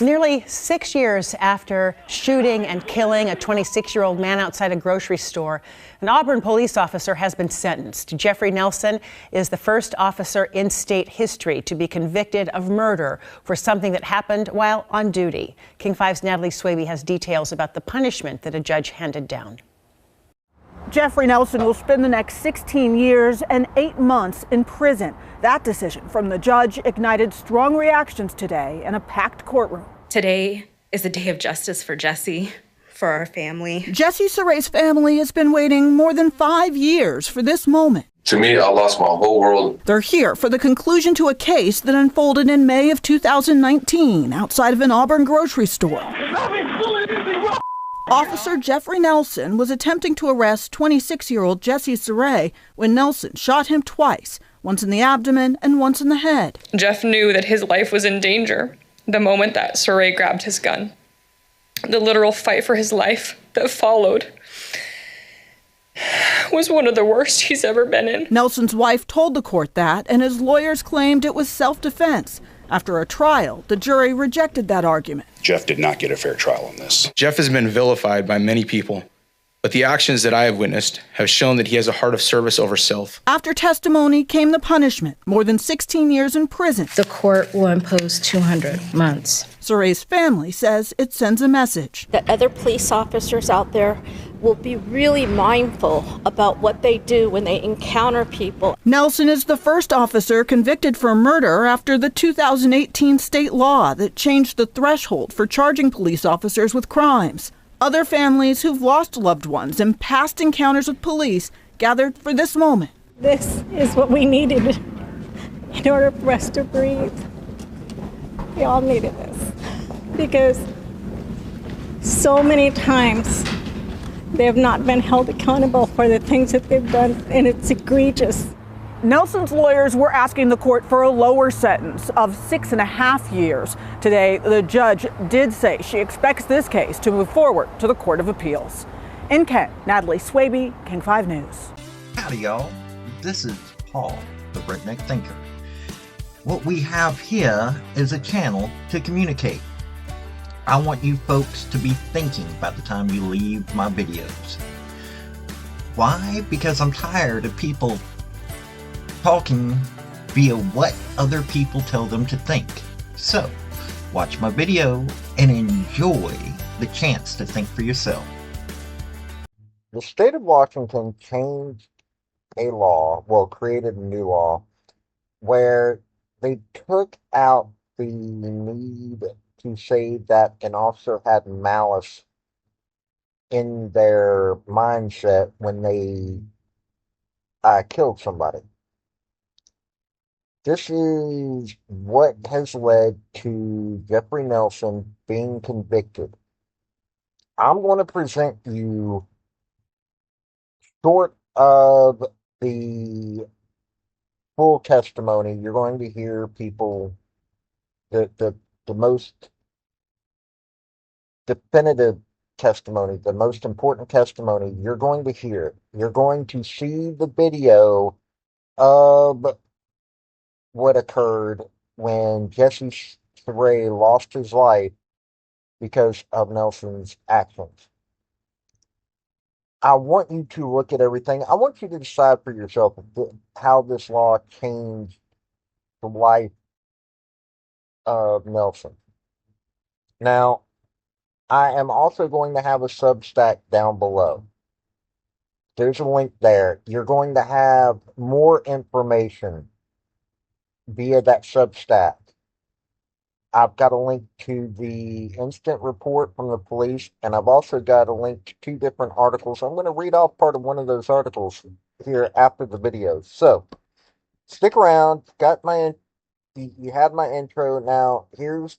Nearly 6 years after shooting and killing a 26-year-old man outside a grocery store, an Auburn police officer has been sentenced. Jeffrey Nelson is the first officer in state history to be convicted of murder for something that happened while on duty. King 5's Natalie Swaby has details about the punishment that a judge handed down. Jeffrey Nelson will spend the next 16 years and 8 months in prison. That decision from the judge ignited strong reactions today in a packed courtroom. Today is a day of justice for Jesse, for our family. Jesse Suray's family has been waiting more than 5 years for this moment. To me, I lost my whole world. They're here for the conclusion to a case that unfolded in May of 2019 outside of an Auburn grocery store. Officer Jeffrey Nelson was attempting to arrest 26-year-old Jesse Suray when Nelson shot him twice, once in the abdomen and once in the head. Jeff knew that his life was in danger the moment that Suray grabbed his gun. The literal fight for his life that followed was one of the worst he's ever been in. Nelson's wife told the court that, and his lawyers claimed it was self-defense. After a trial, the jury rejected that argument. Jeff did not get a fair trial on this. Jeff has been vilified by many people, but the actions that I have witnessed have shown that he has a heart of service over self. After testimony came the punishment, more than 16 years in prison. The court will impose 200 months. Suray's family says it sends a message that other police officers out there will be really mindful about what they do when they encounter people. Nelson is the first officer convicted for murder after the 2018 state law that changed the threshold for charging police officers with crimes. Other families who've lost loved ones in past encounters with police gathered for this moment. This is what we needed in order for us to breathe. We all needed this because so many times they have not been held accountable for the things that they've done, and it's egregious. Nelson's lawyers were asking the court for a lower sentence of 6.5 years. Today, the judge did say she expects this case to move forward to the Court of Appeals. In Kent, Natalie Swaby, King 5 News. Howdy, y'all. This is Paul, the Redneck Thinker. What we have here is a channel to communicate. I want you folks to be thinking by the time you leave my videos. Why? Because I'm tired of people talking via what other people tell them to think. So, watch my video and enjoy the chance to think for yourself. The state of Washington changed a law, created a new law, where they took out the need to say that an officer had malice in their mindset when they killed somebody. This is what has led to Jeffrey Nelson being convicted. I'm going to present you short of the full testimony. You're going to hear people, the most definitive testimony, the most important testimony you're going to hear. You're going to see the video of what occurred when Jesse Suray lost his life because of Nelson's actions. I want you to look at everything. I want you to decide for yourself how this law changed the life of Nelson. Now, I am also going to have a Substack down below. There's a link there. You're going to have more information via that Substack. I've got a link to the instant report from the police, and I've also got a link to 2 different articles. I'm going to read off part of one of those articles here after the video. So, stick around. You had my intro. Now, here's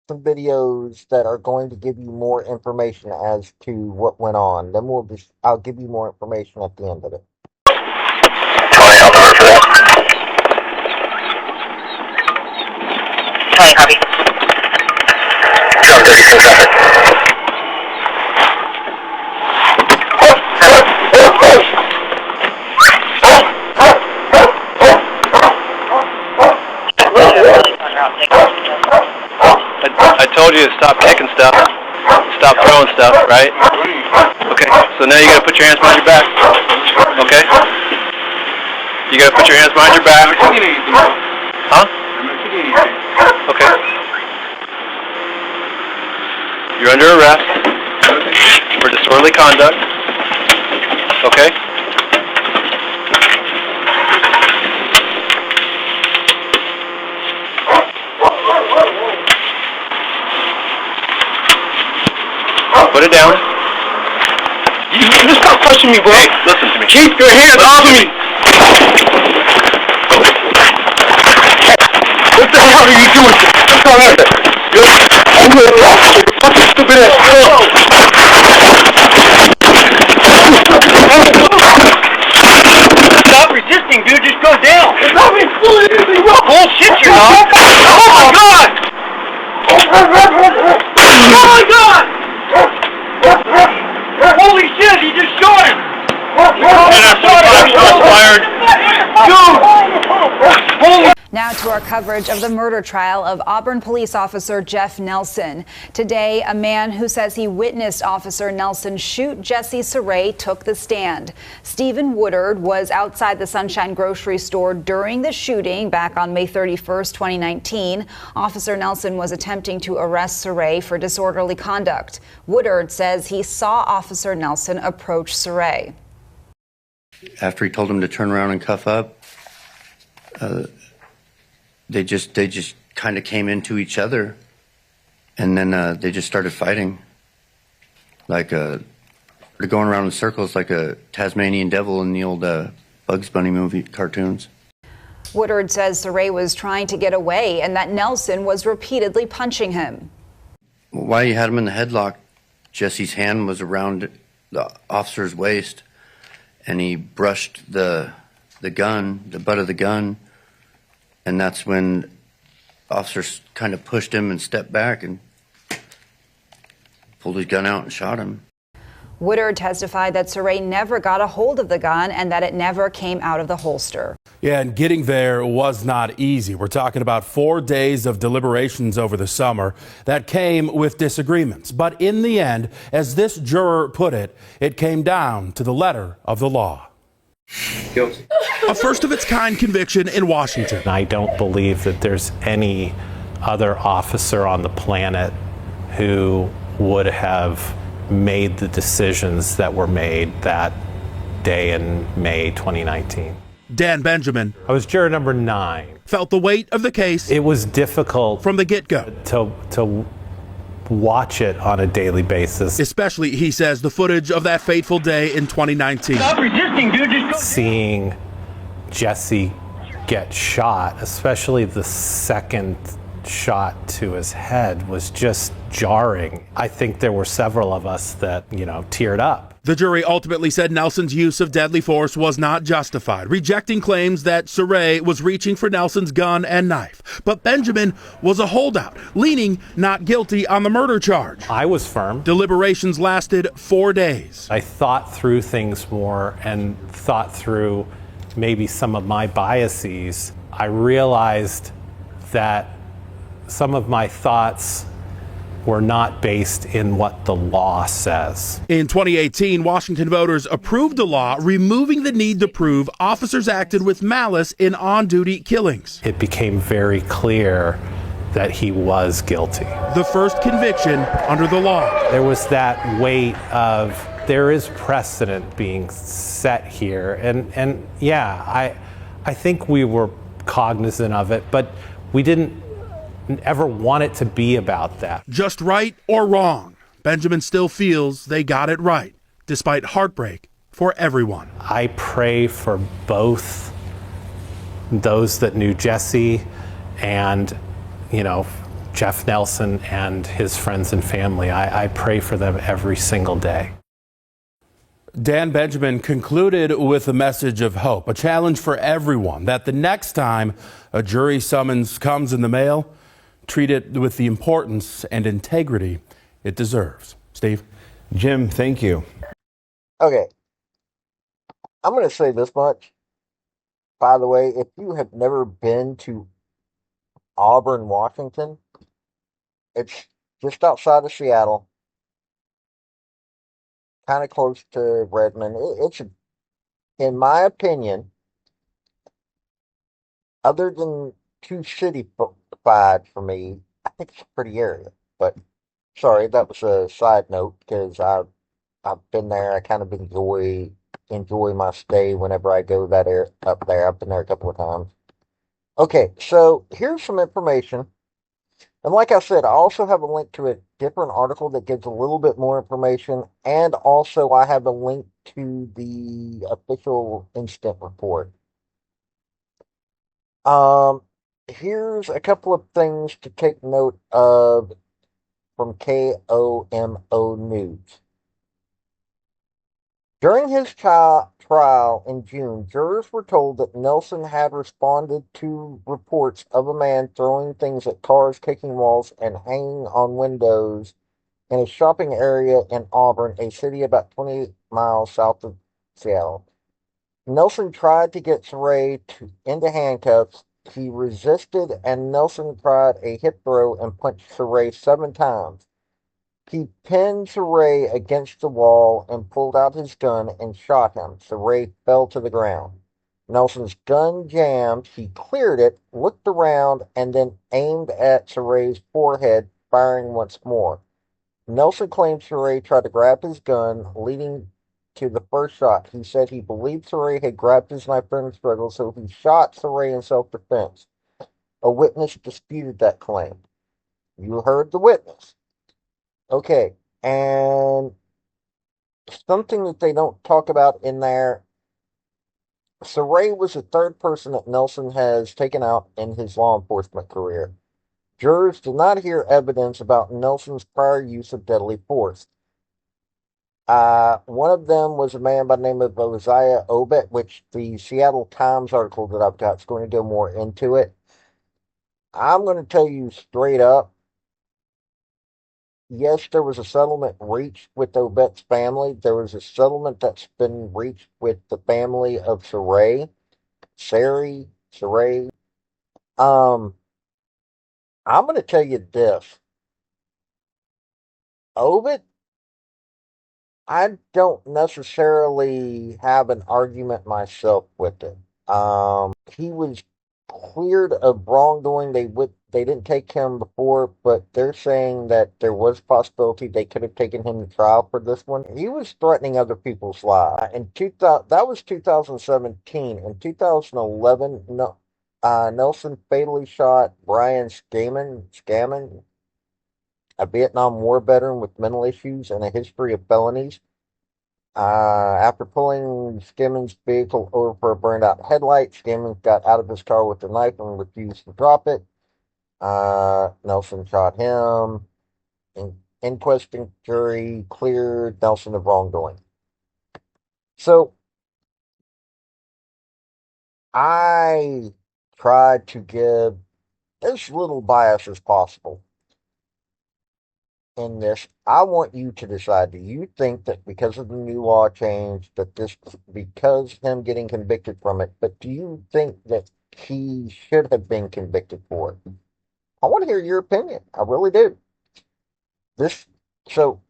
some videos that are going to give you more information as to what went on. Then I'll give you more information at the end of it. Hi, copy. Drop 36 traffic. Really on route 6. I told you to stop kicking stuff, stop throwing stuff, right? Okay, so now you gotta put your hands behind your back. Okay? You gotta put your hands behind your back. Huh? Okay. You're under arrest for disorderly conduct. Okay? Put it down. You just stop pushing me, bro. Hey, listen to me. Keep your hands off of me. What the hell are you doing? I'm sorry. I'm going to fucking stupid ass. Stop resisting, dude. Just go down. It's not me pulling anything wrong. Bullshit, you're not. Oh my god. Oh my god. Holy shit, he just shot him! Now to our coverage of the murder trial of Auburn police officer Jeff Nelson. Today, a man who says he witnessed Officer Nelson shoot Jesse Saray took the stand. Stephen Woodard was outside the Sunshine grocery store during the shooting back on May 31st, 2019. Officer Nelson was attempting to arrest Saray for disorderly conduct. Woodard says he saw Officer Nelson approach Saray. After he told him to turn around and cuff up, they just kind of came into each other, and then they just started fighting, like they're going around in circles like a Tasmanian devil in the old Bugs Bunny movie cartoons. Woodard says Saray was trying to get away and that Nelson was repeatedly punching him. While he had him in the headlock, Jesse's hand was around the officer's waist, and he brushed the butt of the gun, and that's when officers kind of pushed him and stepped back and pulled his gun out and shot him. Woodard testified that Saray never got a hold of the gun and that it never came out of the holster. Yeah, and getting there was not easy. We're talking about 4 days of deliberations over the summer that came with disagreements. But in the end, as this juror put it, it came down to the letter of the law. Guilty. A first-of-its-kind conviction in Washington. I don't believe that there's any other officer on the planet who would have made the decisions that were made that day in May 2019. Dan Benjamin, I was juror number 9. Felt the weight of the case. It was difficult from the get-go to watch it on a daily basis. Especially, he says, the footage of that fateful day in 2019. Stop resisting, dude. Just go. Seeing Jesse get shot, especially the second shot to his head, was just jarring. I think there were several of us that, teared up. The jury ultimately said Nelson's use of deadly force was not justified, rejecting claims that Saray was reaching for Nelson's gun and knife. But Benjamin was a holdout, leaning not guilty on the murder charge. I was firm. Deliberations lasted 4 days. I thought through things more and thought through maybe some of my biases. I realized that some of my thoughts were not based in what the law says. In 2018, Washington voters approved a law removing the need to prove officers acted with malice in on-duty killings. It became very clear that he was guilty. The first conviction under the law. There was that weight of, there is precedent being set here. And yeah, I think we were cognizant of it, but we didn't ever want it to be about that. Just right or wrong, Benjamin still feels they got it right, despite heartbreak for everyone. I pray for both those that knew Jesse and, Jeff Nelson and his friends and family. I pray for them every single day. Dan Benjamin concluded with a message of hope, a challenge for everyone that the next time a jury summons comes in the mail, treat it with the importance and integrity it deserves. Steve? Jim, thank you. Okay. I'm going to say this much. By the way, if you have never been to Auburn, Washington, It's just outside of Seattle, kind of close to Redmond. It's, in my opinion, other than too city-fied for me, I think it's a pretty area. But sorry, that was a side note because I've been there. I kind of enjoy my stay whenever I go up there. I've been there a couple of times. Okay, so here's some information. And like I said, I also have a link to a different article that gives a little bit more information. And also I have a link to the official incident report. Here's a couple of things to take note of from KOMO News. During his trial in June, jurors were told that Nelson had responded to reports of a man throwing things at cars, kicking walls, and hanging on windows in a shopping area in Auburn, a city about 20 miles south of Seattle. Nelson tried to get Saray into handcuffs. He resisted, and Nelson tried a hip throw and punched Saray 7 times. He pinned Saray against the wall and pulled out his gun and shot him. Saray fell to the ground. Nelson's gun jammed. He cleared it, looked around, and then aimed at Saray's forehead, firing once more. Nelson claimed Saray tried to grab his gun, leading to the first shot. He said he believed Saray had grabbed his knife during the struggle, so he shot Saray in self-defense. A witness disputed that claim. You heard the witness. Okay, and something that they don't talk about in there, Saray was the third person that Nelson has taken out in his law enforcement career. Jurors did not hear evidence about Nelson's prior use of deadly force. One of them was a man by the name of Uzziah Obet, which the Seattle Times article that I've got is going to go more into it. I'm going to tell you straight up, yes, there was a settlement reached with Obet's family. There was a settlement that's been reached with the family of Saray. I'm going to tell you this. Obet, I don't necessarily have an argument myself with it. He was cleared of wrongdoing. They didn't take him before, but they're saying that there was possibility they could have taken him to trial for this one. He was threatening other people's lives. That was 2017. In 2011, Nelson fatally shot Brian Scammon, a Vietnam War veteran with mental issues and a history of felonies. After pulling Scammons' vehicle over for a burned out headlight, Scammons got out of his car with a knife and refused to drop it. Nelson shot him. Inquest and jury cleared Nelson of wrongdoing. So, I tried to give as little bias as possible in this. I want you to decide, do you think that because of the new law change, that this, because him getting convicted from it, but do you think that he should have been convicted for it? I want to hear your opinion. I really do. So,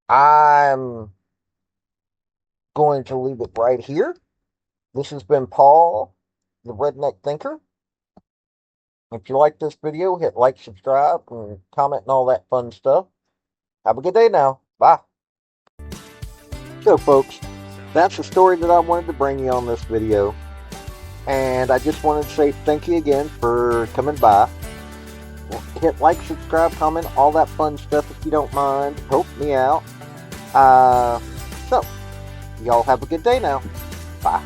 I'm going to leave it right here. This has been Paul, the Redneck Thinker. If you like this video, hit like, subscribe, and comment and all that fun stuff. Have a good day now. Bye. So, folks, that's the story that I wanted to bring you on this video. And I just wanted to say thank you again for coming by. Hit like, subscribe, comment, all that fun stuff if you don't mind. Help me out. So, y'all have a good day now. Bye.